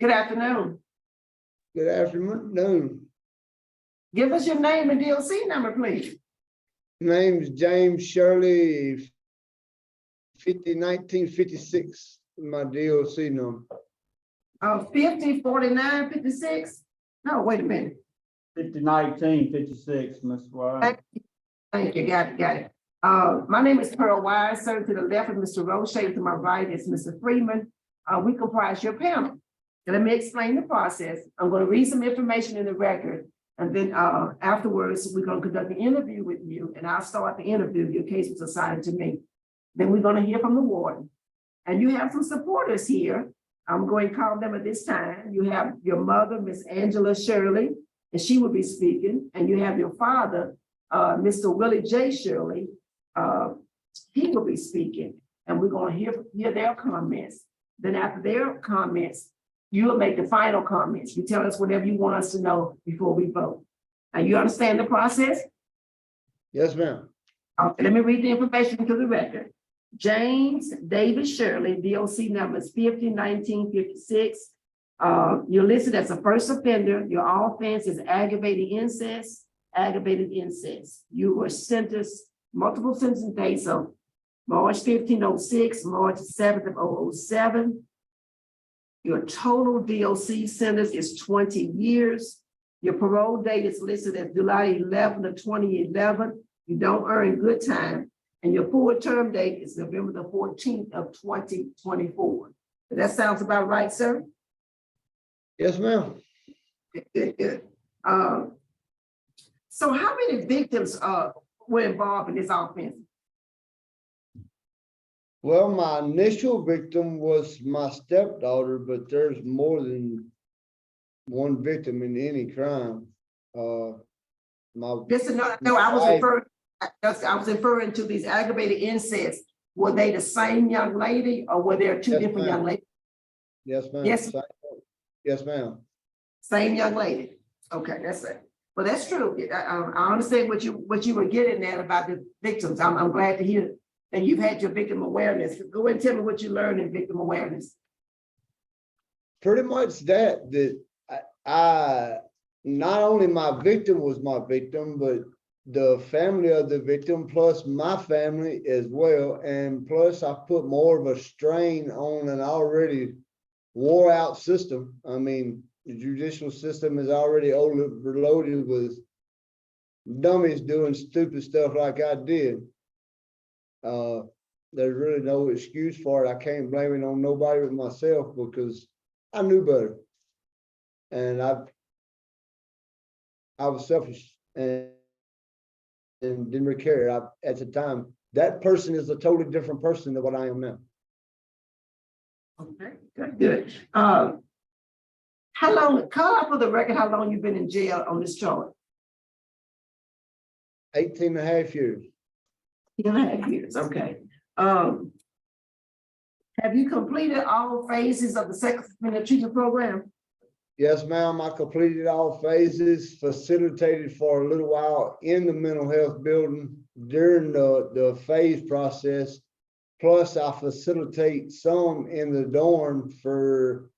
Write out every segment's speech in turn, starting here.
Good afternoon. Good afternoon. Give us your name and DOC number, please. Name's James Shirley, 1956, my DOC number. 50, 49, 56? No, wait a minute. 19, 56, Mr. Wise. Thank you, got it. My name is Parole Wise, sir. To the left of Mr. Roche, to my right is Mr. Freeman. We comprise your panel. And let me explain the process. I'm going to read some information in the record, and then afterwards, we're going to conduct an interview with you, and I'll start the interview. Your case was assigned to me. Then we're going to hear from the warden. And you have some supporters here. I'm going to call them at this time. You have your mother, Miss Angela Shirley, and she will be speaking. And you have your father, Mr. Willie J. Shirley. He will be speaking, and we're going to hear their comments. Then after their comments, you'll make the final comments. You tell us whatever you want us to know before we vote. Now, you understand the process? Yes, ma'am. Okay, let me read the information to the record. James David Shirley, DOC number is 50 19 56. You're listed as a first offender. Your offense is aggravated incest. You were sentenced multiple sentencing dates of March 1506, March 7th of 007. Your total DOC sentence is 20 years. Your parole date is listed as July 11th of 2011. You don't earn good time. And your full term date is November the 14th of 2024. That sounds about right, sir? Yes, ma'am. Good. So how many victims were involved in this offense? Well, my initial victim was my stepdaughter, but there's more than one victim in any crime. Listen, no, I was referring to these aggravated incest. Were they the same young lady, or were there two different young ladies? Yes, ma'am. Yes. Yes, ma'am. Same young lady. Okay, that's it. Well, that's true. I understand what you were getting at about the victims. I'm glad to hear that you've had your victim awareness. Go ahead and tell me what you learned in victim awareness. Pretty much that I not only my victim was my victim, but the family of the victim plus my family as well. And plus I put more of a strain on an already wore out system. I mean, the judicial system is already overloaded with dummies doing stupid stuff like I did. There's really no excuse for it. I can't blame it on nobody but myself because I knew better. And I was selfish and didn't really care. At the time, that person is a totally different person than what I am now. Okay, good. How long, call out for the record how long you've been in jail on this charge? 18 and a half years. 2.5 years, okay. Have you completed all phases of the sex offender treatment program? Yes, ma'am. I completed all phases, facilitated for a little while in the mental health building during the phase process. Plus, I facilitate some in the dorm for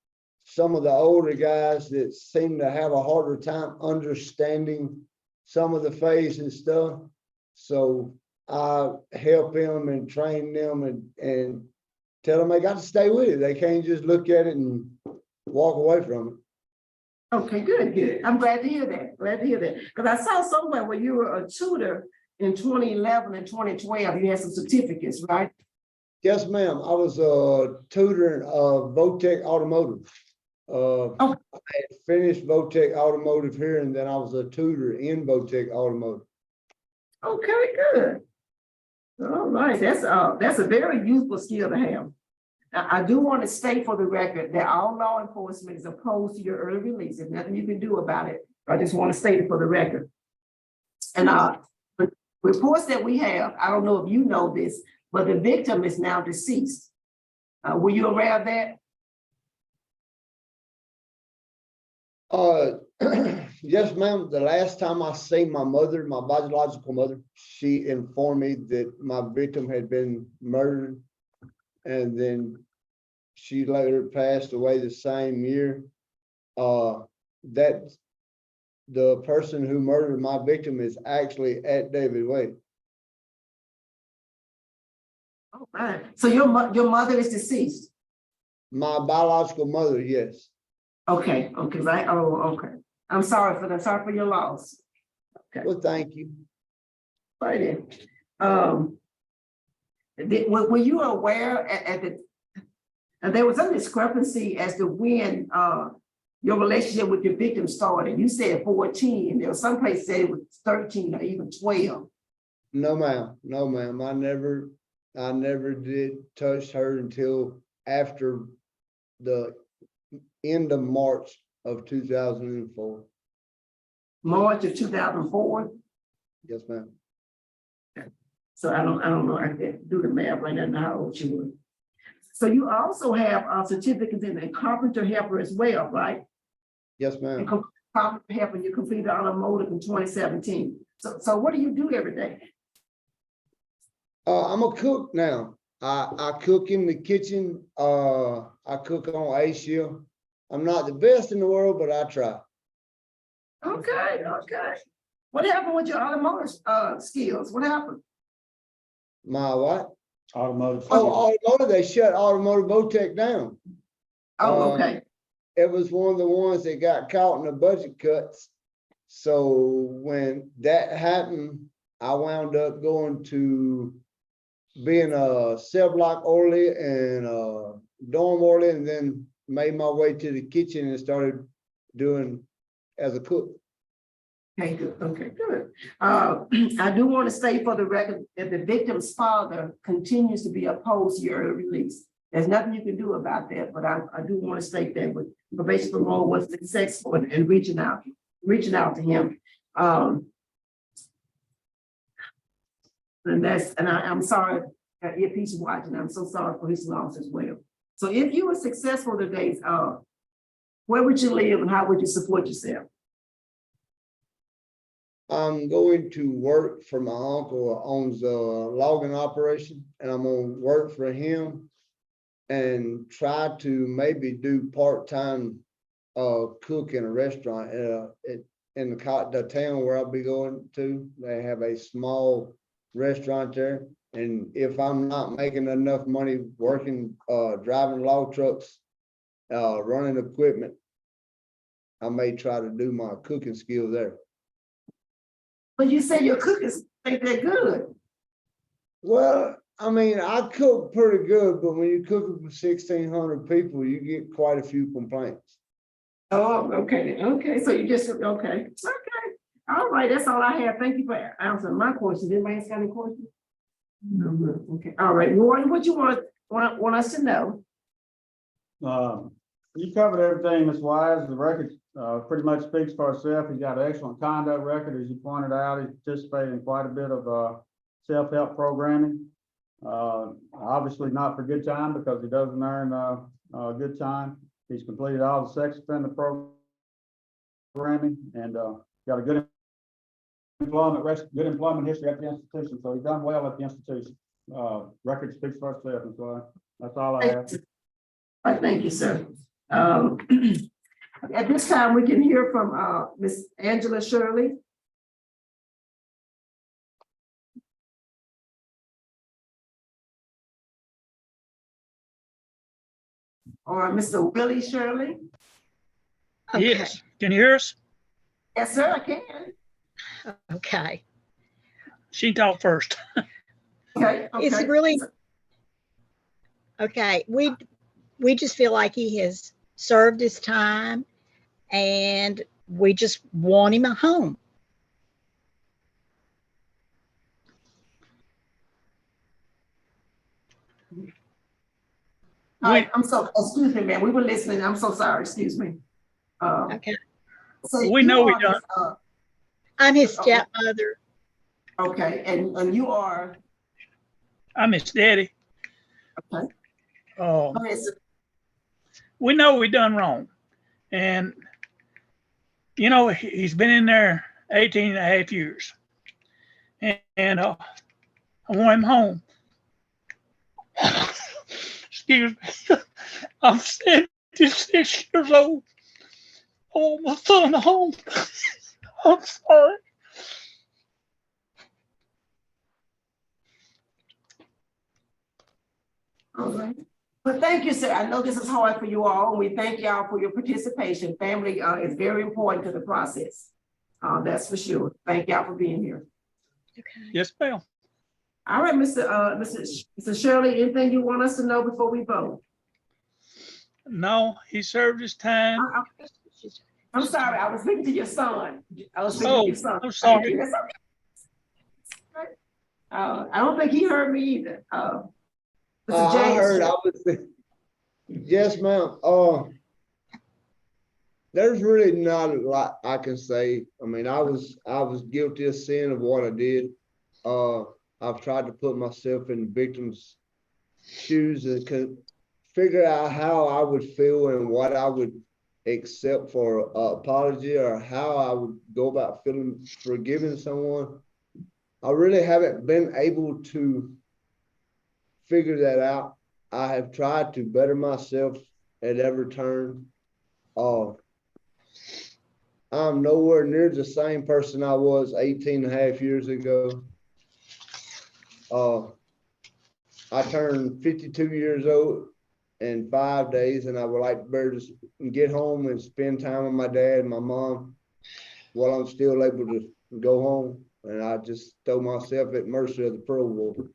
some of the older guys that seem to have a harder time understanding some of the phase and stuff. So I help them and train them and tell them they got to stay with it. They can't just look at it and walk away from it. Okay, good. I'm glad to hear that. Because I saw somewhere where you were a tutor in 2011 and 2012. You had some certificates, right? Yes, ma'am. I was a tutor of Votech Automotive. I had finished Votech Automotive here, and then I was a tutor in Votech Automotive. Okay, good. All right, that's a very useful skill to have. Now, I do want to state for the record that all law enforcement is opposed to your early release. There's nothing you can do about it. I just want to state it for the record. And the reports that we have, I don't know if you know this, but the victim is now deceased. Were you aware of that? Yes, ma'am. The last time I seen my mother, my biological mother, she informed me that my victim had been murdered. And then she later passed away the same year. That the person who murdered my victim is actually at David Wade. Oh, man. So your mother is deceased? My biological mother, yes. Okay, okay, right, oh, okay. I'm sorry for that, sorry for your loss. Okay. Well, thank you. Right then. Were you aware at the, and there was a discrepancy as to when your relationship with your victim started? You said 14, there was some place said it was 13 or even 12. No, ma'am. No, ma'am. I never did touch her until after the end of March of 2004. March of 2004. Yes, ma'am. So I don't know, I can't do the math right now, know how old you were. So you also have a certificate in a carpenter helper as well, right? Yes, And ma'am. carpenter helper, you completed automotive in 2017. So what do you do every day? I'm a cook now. I cook in the kitchen. I cook on A shift. I'm not the best in the world, but I try. Okay, okay. What happened with your automotive skills? What happened? My what? Automotive. Oh, automotive, they shut Automotive Botech down. Oh, okay. It was one of the ones that got caught in the budget cuts. So when that happened, I wound up going to being a cell block orderly and a dorm orderly, and then made my way to the kitchen and started doing as a cook. Okay, good. Okay, good. I do want to state for the record that the victim's father continues to be opposed to your release. There's nothing you can do about that, but I do want to state that with probation parole was successful in reaching out to him. And I'm sorry if he's watching. I'm so sorry for his loss as well. So if you were successful today, where would you live and how would you support yourself? I'm going to work for my uncle who owns a logging operation, and I'm gonna work for him and try to maybe do part-time cook in a restaurant in the town where I'll be going to. They have a small restaurant there, and if I'm not making enough money working, driving log trucks, running equipment, I may try to do my cooking skill there. But you say your cookers ain't that good. Well, I mean, I cook pretty good, but when you're cooking for 1,600 people, you get quite a few complaints. Oh, okay, okay, so you just, okay, all right, that's all I have. Thank you for answering my questions. Anybody else got any questions? No, good. Okay, all right, Warren, what you want us to know? You covered everything, Ms. Wise. The record pretty much speaks for itself. He's got an excellent conduct record, as you pointed out. He participated in quite a bit of self-help programming. Obviously not for good time, because he doesn't earn good time. He's completed all the sex offender programming and got a good employment history at the institution. So he's done well at the institution. Record speaks for itself. So that's all I have. All right, thank you, sir. At this time, we can hear from Ms. Angela Shirley. Or Mr. Willie Shirley. Okay. Yes, can you hear us? Yes, sir, I can. Okay. She talked first. Okay, okay. It's really, okay, we just feel like he has served his time and we just want him at home. I'm so, excuse me, man, we were listening. I'm so sorry, excuse me. Okay. So We know we done. I'm his stepmother. Okay, and you are? I'm his daddy. Okay. Oh, Go ahead, sir. we know we done wrong. And, you know, he's been in there 18 and a half years. And I want him home. Excuse excuse me. I'm 76 years old. I want my son home. I'm sorry. All right. But thank you, sir. I know this is hard for you all, and we thank y'all for your participation. Family is very important to the process. That's for sure. Thank y'all for being here. Okay. Yes, ma'am. All right, Mr. Shirley, anything you want us to know before we vote? No, he served his time. I'm sorry, I was speaking to your son. I was speaking Oh, to your son. I'm sorry. Thank you. That's okay. I don't think he heard me either. Mr. I James. heard, I was, yes, ma'am. There's really not a lot I can say. I mean, I was guilty of sin of what I did. I've tried to put myself in the victim's shoes and could figure out how I would feel and what I would accept for apology, or how I would go about feeling forgiving someone. I really haven't been able to figure that out. I have tried to better myself at every turn. I'm nowhere near the same person I was 18 and a half years ago. I turned 52 years old in 5 days, and I would like to better just get home and spend time with my dad and my mom while I'm still able to go home. And I just throw myself at mercy of the parole board.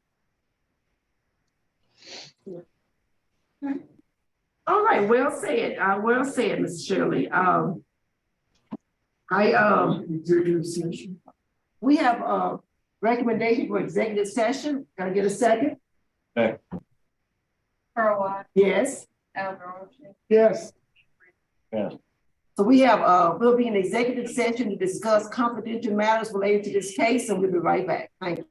All right, well said. Well said, Mrs. Shirley. We have a recommendation for executive session. Can I get a second? Parole. Yes. Yes. So we have, we'll be in executive session to discuss confidential matters related to this case, and we'll be right back. Thank you.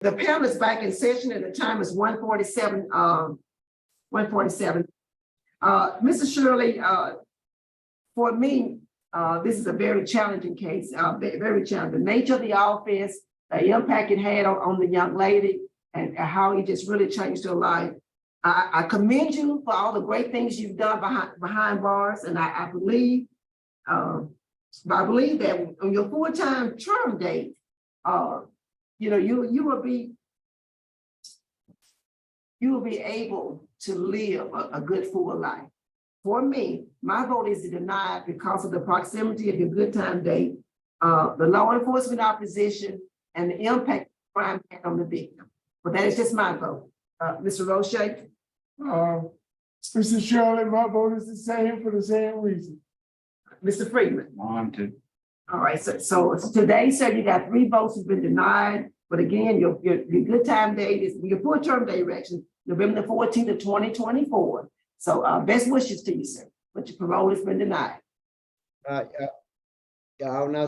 The panel is back in session, and the time is 1:47. 1:47. Mrs. Shirley, for me, this is a very challenging case. Very challenging. The nature of the offense, the impact it had on the young lady, and how it just really changed her life. I commend you for all the great things you've done behind bars, and I believe that on your full-time term date, you know, you will be able to live a good full life. For me, my vote is to deny because of the proximity of your good time date, the law enforcement opposition, and the impact crime had on the victim. But that is just my vote. Mr. Roche? Mr. Shirley, my vote is the same for the same reason. Mr. Freeman? Mine too. All right, so today, sir, you got 3 votes have been denied. But again, your good time date is your full term day election, November the 14th of 2024. So best wishes to you, sir. But your parole has been denied. I'll now